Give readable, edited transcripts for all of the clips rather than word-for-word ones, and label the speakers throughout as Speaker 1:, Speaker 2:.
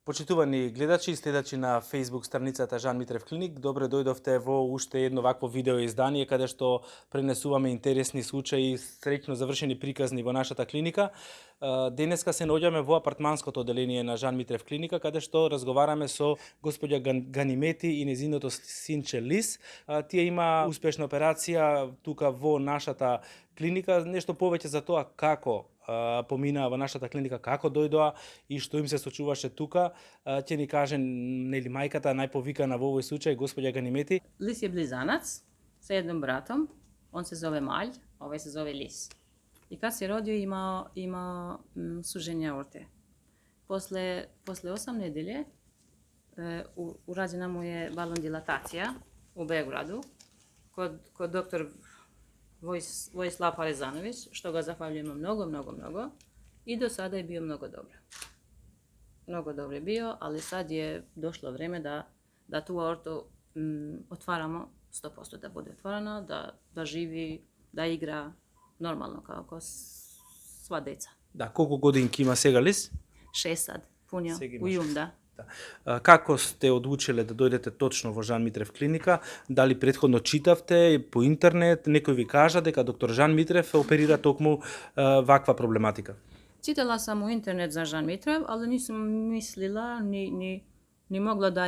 Speaker 1: Почитувани гледачи и следачи на Facebook страницата Жан Митрев Клиник, добре дојдовте во уште едно вакво видео издание каде што пренесуваме интересни случаи, среќно завршени приказни во нашата клиника. Денеска се наоѓаме во апартманското оделение на Жан Митрев Клиника каде што разговараме со господја Ганимети и незиното синче Лис. Тие има успешна операција тука во нашата клиника. Нешто повеќе за тоа како поминаа во нашата клиника, како дојдоа и што им се случуваше тука, ќе ни каже нели мајката најповикана во овој случај, господја Ганимети.
Speaker 2: Лис е близанац sa jednim bratom, on se zove Malj, ovaj se zove Lis. I kad se rodio ima suženje aorte. Posle 8 nedelje urađena mu je balon dilatacija u Beogradu kod doktor Vojislav Parezanović, što ga zahvaljujemo mnogo. I do sada je bio mnogo dobro. Mnogo dobro je bio, ali sad je došlo vreme da tu aortu otvaramo 100%, da bude otvorena, da živi, da igra normalno kao sva deca.
Speaker 1: Да, колку годинки има сега Лис?
Speaker 2: 6 sad, punio,
Speaker 1: Сега има
Speaker 2: u jum,
Speaker 1: 6.
Speaker 2: da.
Speaker 1: Како сте одлучиле да дојдете точно во Жан Митрев клиника? Дали претходно читавте по интернет, некој ви кажа дека доктор Жан Митрев оперира токму ваква проблематика?
Speaker 2: Čitala sam u internet za Žan Mitrev, ali nisam mislila ni mogla da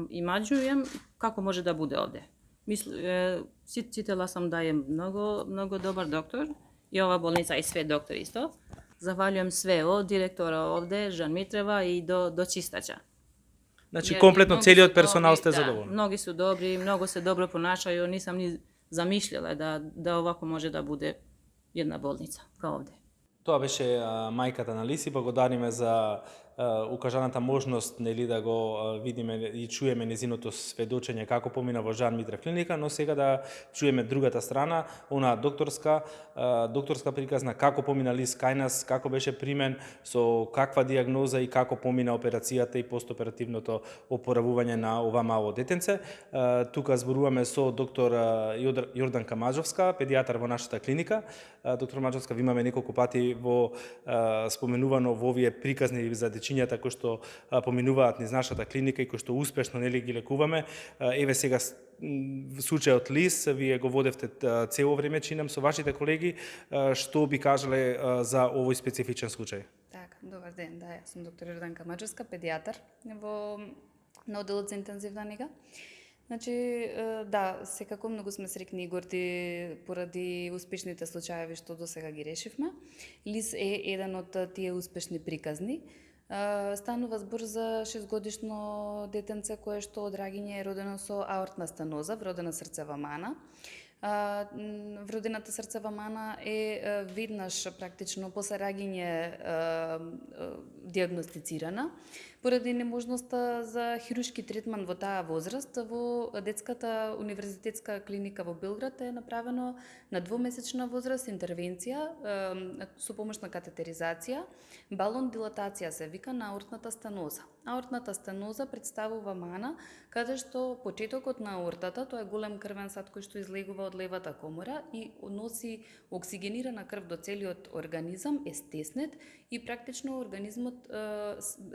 Speaker 2: imađujem kako može da bude ovde. Čitala sam da je mnogo dobar doktor i ova bolnica i sve doktori isto. Zahvaljujem sve od direktora ovde, Žan Mitreva i do čistača.
Speaker 1: Значи комплетно целиот персонал сте задоволни?
Speaker 2: Mnogi su dobri, mnogo se dobro ponašaju, nisam ni zamišljala da ovako može da bude jedna bolnica kao ovde.
Speaker 1: Тоа беше мајката на Лис и благодариме за укажаната можност нели да го видиме и чуеме незиното сведочење како помина во Жан Митрев клиника, но сега да чуеме другата страна, она докторска приказна како помина Лис кај нас, како беше примен, со каква дијагноза и како помина операцијата и постоперативното опоравување на ова мало детенце. Тука зборуваме со доктор Јорданка Маџовска, педијатар во нашата клиника. Доктор Маџовска, ви имаме неколку пати во споменувано во овие приказни за дечињата кои што поминуваат низ нашата клиника и кои што успешно нели ги лекуваме. Еве сега случајот Лис, вие го водевте цело време, чинам, со вашите колеги. Што би кажале за овој специфичен случај?
Speaker 3: Така, добар ден, да, јас сум доктор Јорданка Маџовска, педијатар на оделот за интензивна нега. Значи, да, секако многу сме среќни и горди поради успешните случаеви што до сега ги решивме. Лис е еден од тие успешни приказни. Станува збор за 6-годишно детенце кое што од раѓање е родено со аортна стеноза, вродена срцева мана. Вродената срцева мана е веднаш практично после раѓање дијагностицирана. Поради неможноста за хируршки третман во таа возраст, во детската универзитетска клиника во Белград е направено на 2-месечна возраст интервенција со помош на катетеризација, балон дилатација се вика на аортната стеноза. Аортната стеноза представува мана каде што почетокот на аортата, тоа е голем крвен сад кој што излегува од левата комора и носи оксигенирана крв до целиот организам, е стеснет и практично организмот,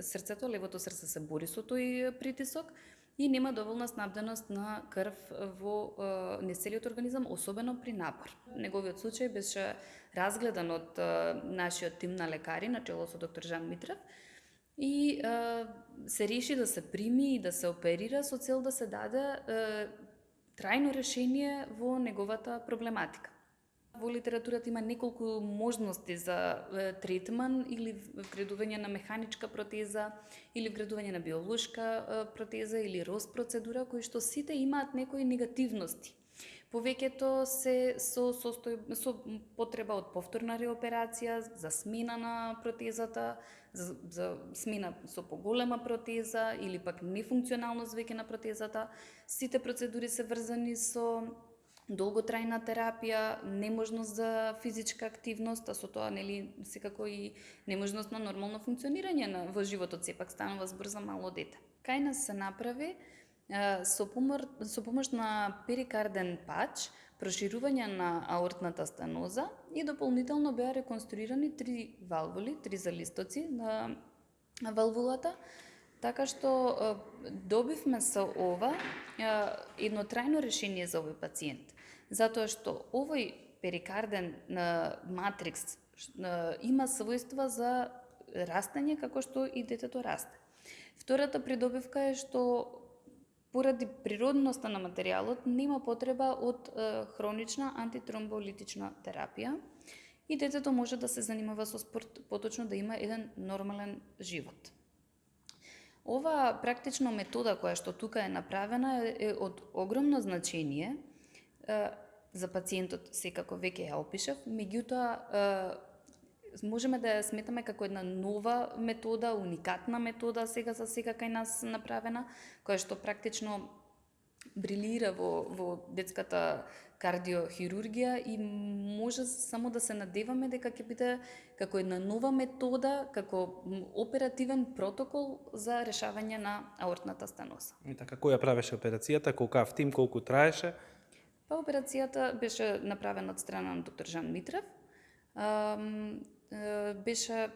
Speaker 3: срцето, левото срце се бори со тој притисок и нема доволна снабденост на крв во целиот организам, особено при напор. Неговиот случај беше разгледан од нашиот тим на лекари, на чело со доктор Жан Митрев, и се реши да се прими и да се оперира со цел да се даде трајно решение во неговата проблематика. Во литературата има неколку можности за третман или вградување на механичка протеза, или вградување на биолошка протеза или РОС процедура, кои што сите имаат некои негативности. Повеќето се со потреба од повторна реоперација, за смена на протезата, за смена со поголема протеза или пак нефункционалност веќе на протезата. Сите процедури се врзани со долготрајна терапија, неможност за физичка активност, а со тоа нели секако и неможност на нормално функционирање во животот, сепак станува збор за мало дете. Кај нас се направи со помош на перикарден пач, проширување на аортната стеноза и дополнително беа реконструирани 3 валвули, 3 залистоци на валвулата, Така што добивме со ова едно трајно решение за овој пациент. Затоа што овој перикарден матрикс има својства за растење како што и детето расте. Втората придобивка е што поради природноста на материјалот нема потреба од хронична антитромболитична терапија и детето може да се занимава со спорт, поточно да има еден нормален живот. Ова практично метода која што тука е направена е од огромно значение за пациентот, секако веќе ја опишав, меѓутоа можеме да ја сметаме како една нова метода, уникатна метода сега за сега кај нас направена, која што практично брилира во детската кардиохирургија и може само да се надеваме дека ќе биде како една нова метода, како оперативен протокол за решавање на аортната стеноза.
Speaker 1: И така, која правеше операцијата, колкав тим, колку траеше?
Speaker 3: Па операцијата беше направена од страна на доктор Жан Митрев. Беше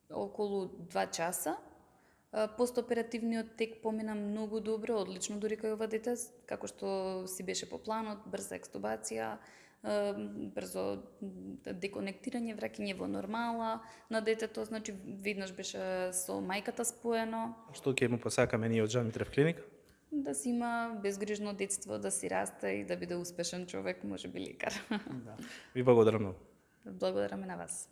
Speaker 3: околу 2 часа. Постоперативниот тек помина многу добро, одлично дури кај ова дете, како што си беше по планот, брза екстубација, брзо деконектирање, враќање во нормала на детето, значи веднаш беше со мајката споено.
Speaker 1: Што ќе му посакаме ние од Жан Митрев клиника?
Speaker 3: Да си има безгрижно детство, да си расте и да биде успешен човек, може би лекар.
Speaker 1: Ви благодарам многу.
Speaker 3: Благодараме на вас.